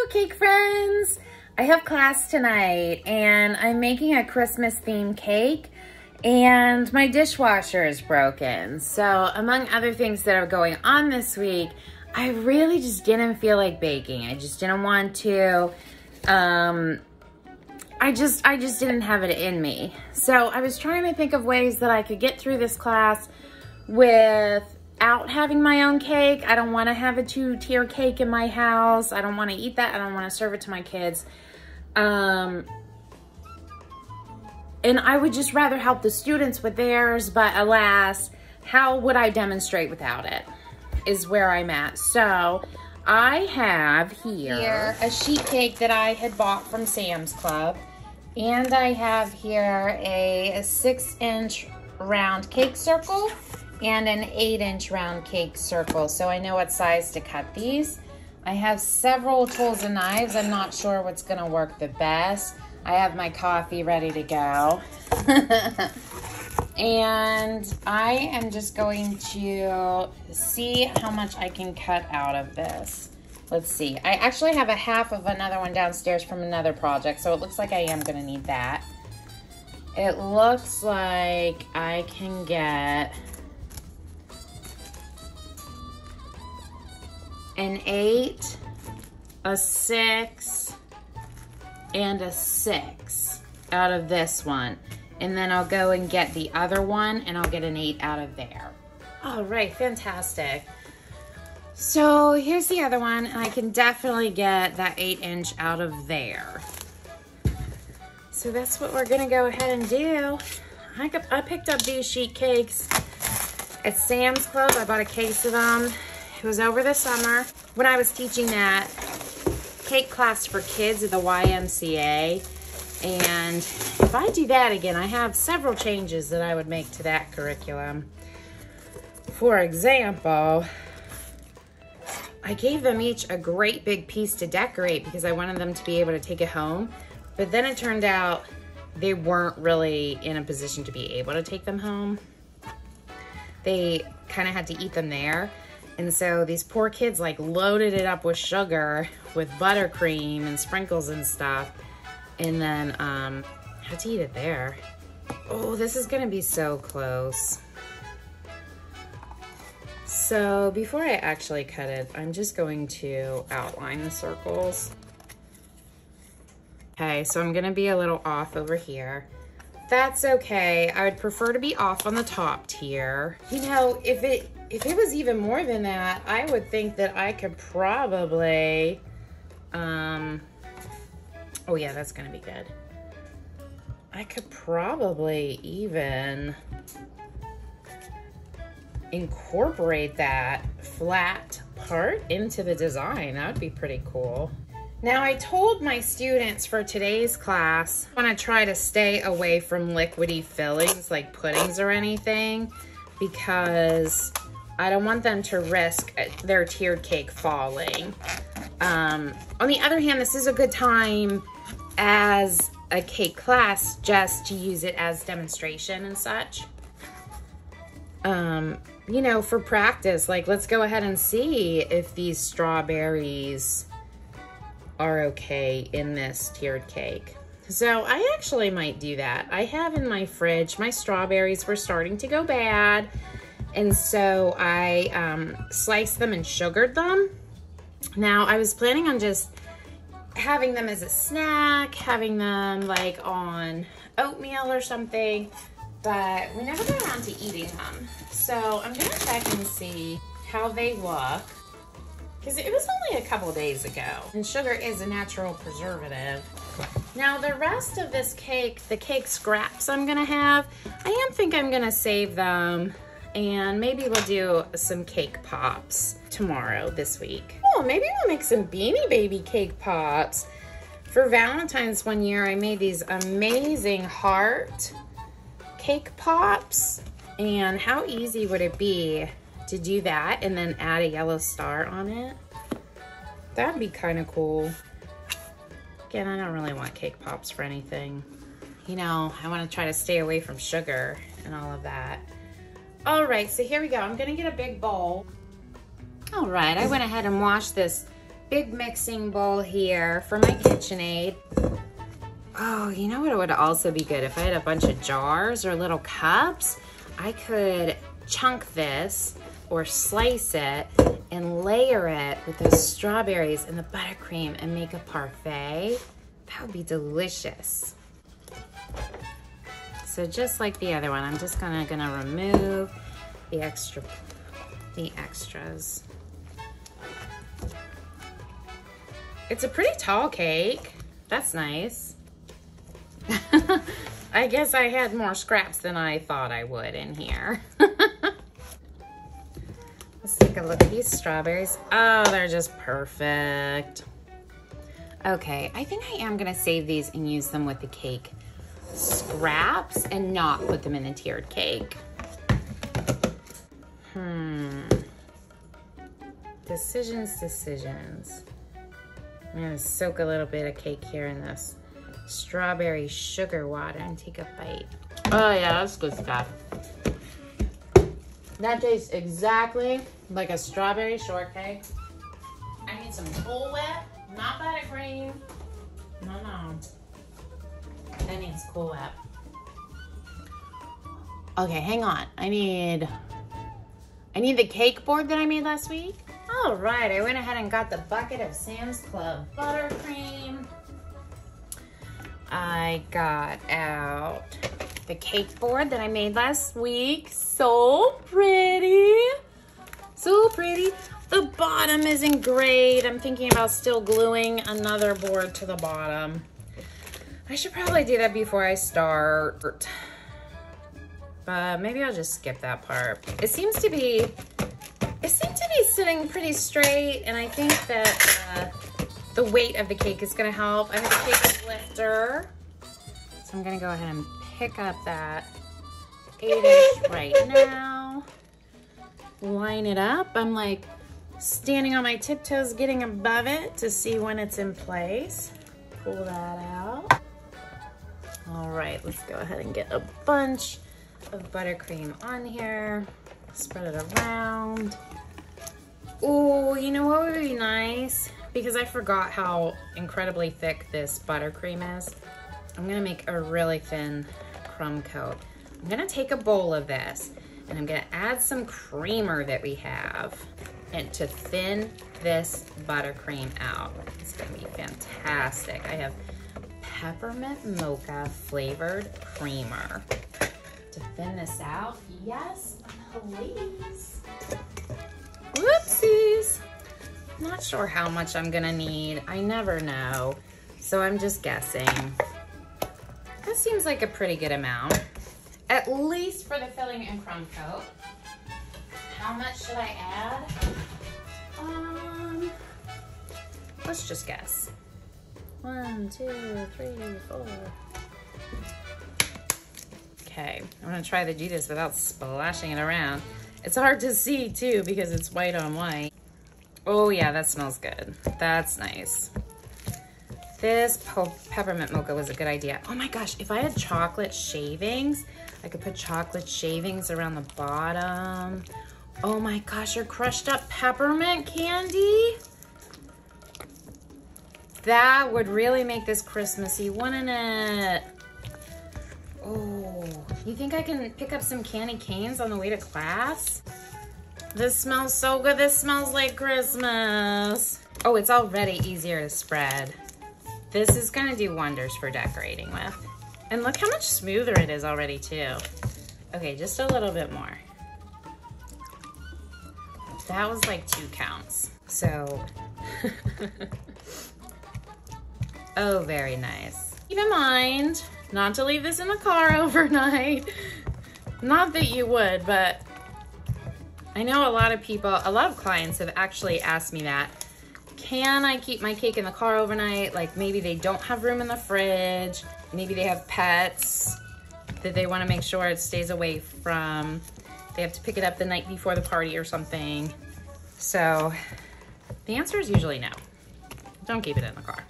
Hello, cake friends. I have class tonight and I'm making a Christmas themed cake and my dishwasher is broken. So among other things that are going on this week, I really just didn't feel like baking. I just didn't want to. I just didn't have it in me. So I was trying to think of ways that I could get through this class without having my own cake. I don't want to have a 2-tier cake in my house. I don't want to eat that. I don't want to serve it to my kids. And I would just rather help the students with theirs, but alas, how would I demonstrate without it is where I'm at. So I have here a sheet cake that I had bought from Sam's Club. And I have here a 6-inch round cake circle and an 8-inch round cake circle. So I know what size to cut these. I have several tools and knives. I'm not sure what's gonna work the best. I have my coffee ready to go. And I am just going to see how much I can cut out of this. Let's see. I actually have a half of another one downstairs from another project, so it looks like I am gonna need that. It looks like I can get an 8, a 6, and a 6 out of this one. And then I'll go and get the other one and I'll get an 8 out of there. All right, fantastic. So here's the other one, and I can definitely get that 8-inch out of there. So that's what we're gonna go ahead and do. I picked up these sheet cakes at Sam's Club. I bought a case of them. It was over the summer when I was teaching that cake class for kids at the YMCA. And if I do that again, I have several changes that I would make to that curriculum. For example, I gave them each a great big piece to decorate because I wanted them to be able to take it home. But then it turned out they weren't really in a position to be able to take them home. They kind of had to eat them there. And so these poor kids like loaded it up with sugar, with buttercream and sprinkles and stuff. And then had to eat it there. Oh, this is gonna be so close. So before I actually cut it, I'm just going to outline the circles. Okay, so I'm gonna be a little off over here. That's okay. I would prefer to be off on the top tier. You know, if it was even more than that, I would think that I could probably, oh yeah, that's gonna be good. I could probably even incorporate that flat part into the design. That would be pretty cool. Now, I told my students for today's class, I want to try to stay away from liquidy fillings like puddings or anything because I don't want them to risk their tiered cake falling. On the other hand, this is a good time as a cake class just to use it as demonstration and such. You know, for practice, like let's go ahead and see if these strawberries are okay in this tiered cake. So I actually might do that. I have in my fridge, my strawberries were starting to go bad. And so I sliced them and sugared them. Now I was planning on just having them as a snack, having them like on oatmeal or something, but we never got around to eating them. So I'm gonna check and see how they look, because it was only a couple days ago, and sugar is a natural preservative. Now the rest of this cake, the cake scraps I'm gonna have, I think I'm gonna save them, and maybe we'll do some cake pops tomorrow this week. Oh, maybe we'll make some Beanie Baby cake pops. For Valentine's one year, I made these amazing heart cake pops, and how easy would it be to do that and then add a yellow star on it? That'd be kind of cool. Again, I don't really want cake pops for anything. You know, I want to try to stay away from sugar and all of that. All right, so here we go. I'm gonna get a big bowl. All right, I went ahead and washed this big mixing bowl here for my KitchenAid. Oh, you know what would also be good? If I had a bunch of jars or little cups, I could chunk this or slice it and layer it with those strawberries and the buttercream and make a parfait. That would be delicious. So just like the other one, I'm just gonna remove the extras. It's a pretty tall cake. That's nice. I guess I had more scraps than I thought I would in here. Let's take a look at these strawberries. Oh, they're just perfect. Okay, I think I am gonna save these and use them with the cake scraps and not put them in the tiered cake. Decisions. I'm gonna soak a little bit of cake here in this strawberry sugar water and take a bite. Oh yeah, that's good stuff. That tastes exactly like a strawberry shortcake. I need some Cool Whip, not buttercream. No. That needs Cool Whip. Okay, hang on. I need the cake board that I made last week. All right, I went ahead and got the bucket of Sam's Club buttercream. I got out the cake board that I made last week. So pretty. So pretty. The bottom isn't great. I'm thinking about still gluing another board to the bottom. I should probably do that before I start. But maybe I'll just skip that part. It seems to be sitting pretty straight, and I think that the weight of the cake is gonna help. I have a cake lifter, so I'm gonna go ahead and pick up that 8-inch right now. Line it up. I'm like standing on my tiptoes, getting above it to see when it's in place. Pull that out. All right, let's go ahead and get a bunch of buttercream on here. Spread it around. Oh, you know what would be nice? Because I forgot how incredibly thick this buttercream is. I'm gonna make a really thin crumb coat. I'm gonna take a bowl of this and I'm gonna add some creamer that we have and to thin this buttercream out. It's gonna be fantastic. I have peppermint mocha flavored creamer. To thin this out, yes, please. Whoopsies. Not sure how much I'm gonna need. I never know. So I'm just guessing. That seems like a pretty good amount. At least for the filling and crumb coat. How much should I add? Let's just guess. 1, 2, 3, 4. Okay, I'm gonna try to do this without splashing it around. It's hard to see too because it's white on white. Oh yeah, that smells good. That's nice. This peppermint mocha was a good idea. Oh my gosh, if I had chocolate shavings, I could put chocolate shavings around the bottom. Oh my gosh, or crushed up peppermint candy. That would really make this Christmassy, wouldn't it? Oh, you think I can pick up some candy canes on the way to class? This smells so good. This smells like Christmas. Oh, it's already easier to spread. This is gonna do wonders for decorating with. And look how much smoother it is already too. Okay, just a little bit more. That was like 2 counts. So, oh, very nice. Keep in mind, not to leave this in the car overnight. Not that you would, but I know a lot of clients have actually asked me that. Can I keep my cake in the car overnight? Like maybe they don't have room in the fridge. Maybe they have pets that they want to make sure it stays away from. They have to pick it up the night before the party or something. So the answer is usually no. Don't keep it in the car.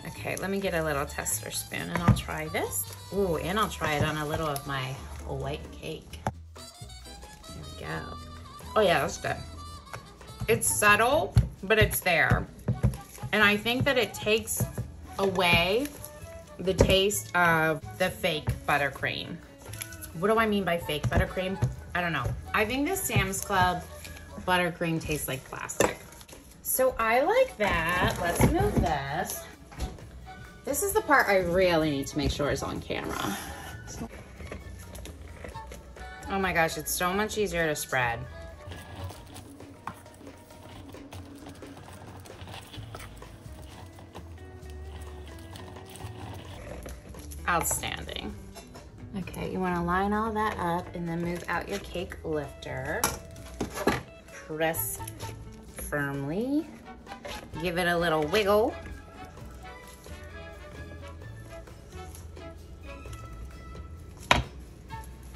Okay, let me get a little tester spoon and I'll try this. Ooh, and I'll try it on a little of my white cake. There we go. Oh yeah, that's good. It's subtle, but it's there. And I think that it takes away the taste of the fake buttercream. What do I mean by fake buttercream? I don't know. I think this Sam's Club buttercream tastes like plastic. So I like that. Let's move this. This is the part I really need to make sure is on camera. Oh my gosh, it's so much easier to spread. Outstanding. Okay, you want to line all that up and then move out your cake lifter. Press firmly. Give it a little wiggle.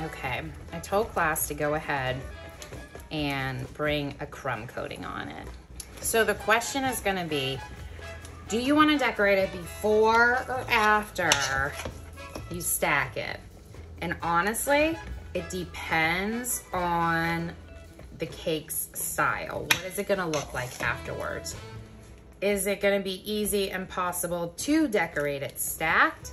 Okay, I told class to go ahead and bring a crumb coating on it. So the question is going to be, do you want to decorate it before or after you stack it? And honestly, it depends on the cake's style. What is it gonna look like afterwards? Is it gonna be easy and possible to decorate it stacked?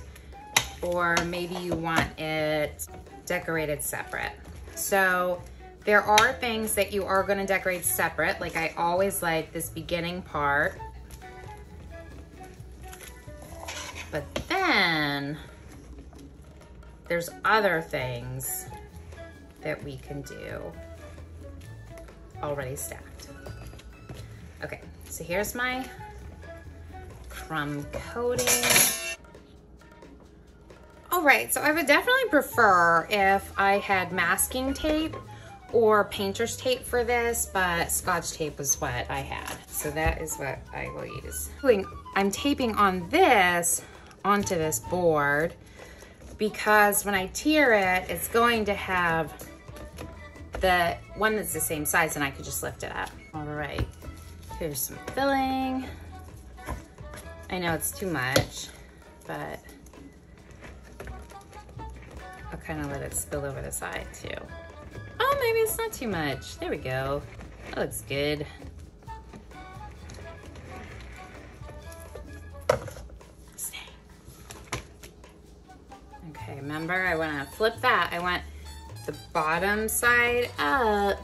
Or maybe you want it decorated separate. So there are things that you are gonna decorate separate. Like I always like this beginning part. But then, there's other things that we can do already stacked. Okay, so here's my crumb coating. All right, so I would definitely prefer if I had masking tape or painter's tape for this, but Scotch tape was what I had. So that is what I will use. I'm taping on this onto this board, because when I tier it, it's going to have the one that's the same size and I could just lift it up. All right, here's some filling. I know it's too much, but I'll kind of let it spill over the side too. Oh, maybe it's not too much. There we go. That looks good. Okay, remember I want to flip that. I want the bottom side up.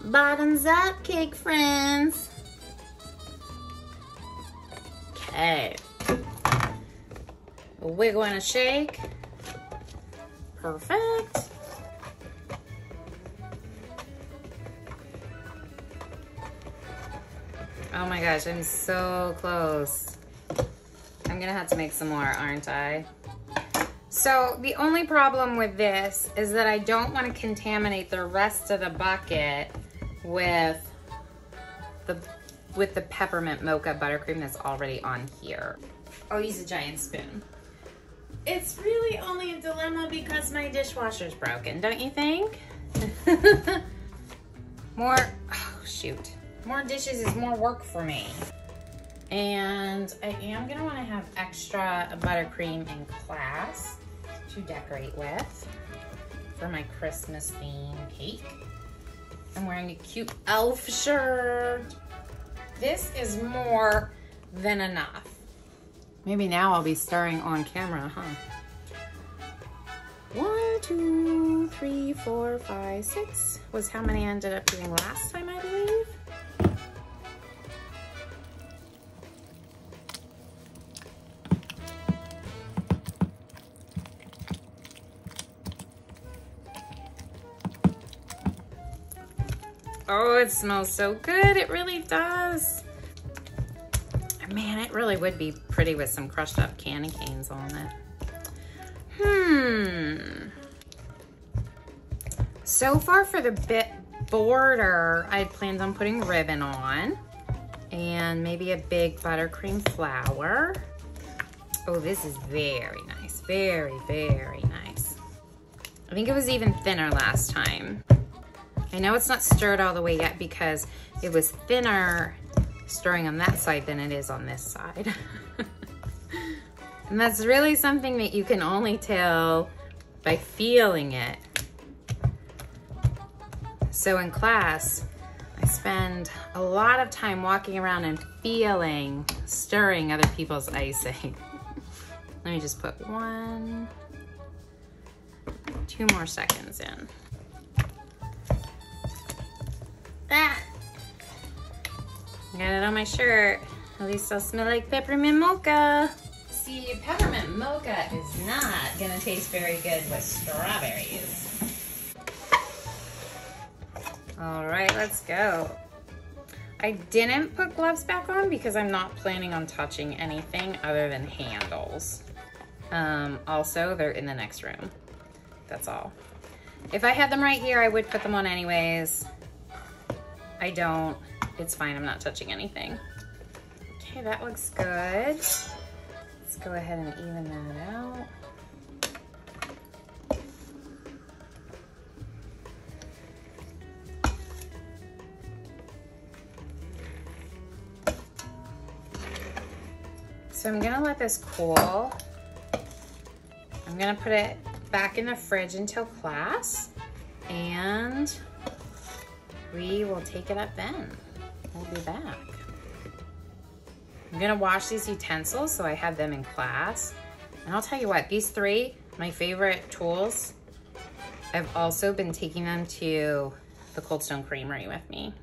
Bottoms up, cake friends. Okay. A wiggle and a shake. Perfect. Oh my gosh, I'm so close. I'm gonna have to make some more, aren't I? So the only problem with this is that I don't want to contaminate the rest of the bucket with the peppermint mocha buttercream that's already on here. I'll use a giant spoon. It's really only a dilemma because my dishwasher's broken, don't you think? More dishes is more work for me. And I am gonna wanna have extra buttercream in class to decorate with for my Christmas theme cake. I'm wearing a cute elf shirt. This is more than enough. Maybe now I'll be stirring on camera, huh? 1, 2, 3, 4, 5, 6 was how many I ended up doing last time, I believe. Oh, it smells so good. It really does. Man, it really would be pretty with some crushed up candy canes on it. So far for the bit border, I planned on putting ribbon on and maybe a big buttercream flower. Oh, this is very nice. Very, very nice. I think it was even thinner last time. I know it's not stirred all the way yet because it was thinner stirring on that side than it is on this side. And that's really something that you can only tell by feeling it. So in class, I spend a lot of time walking around and feeling stirring other people's icing. Let me just put 2 more seconds in. Ah! Got it on my shirt. At least I'll smell like peppermint mocha. See, peppermint mocha is not gonna taste very good with strawberries. All right, let's go. I didn't put gloves back on because I'm not planning on touching anything other than handles. Also, they're in the next room. That's all. If I had them right here, I would put them on anyways. I don't. It's fine, I'm not touching anything. Okay, that looks good. Let's go ahead and even that out. So I'm gonna let this cool. I'm gonna put it back in the fridge until class, and we will take it up then. We'll be back. I'm gonna wash these utensils so I have them in class. And I'll tell you what, these 3, my favorite tools, I've also been taking them to the Cold Stone Creamery with me.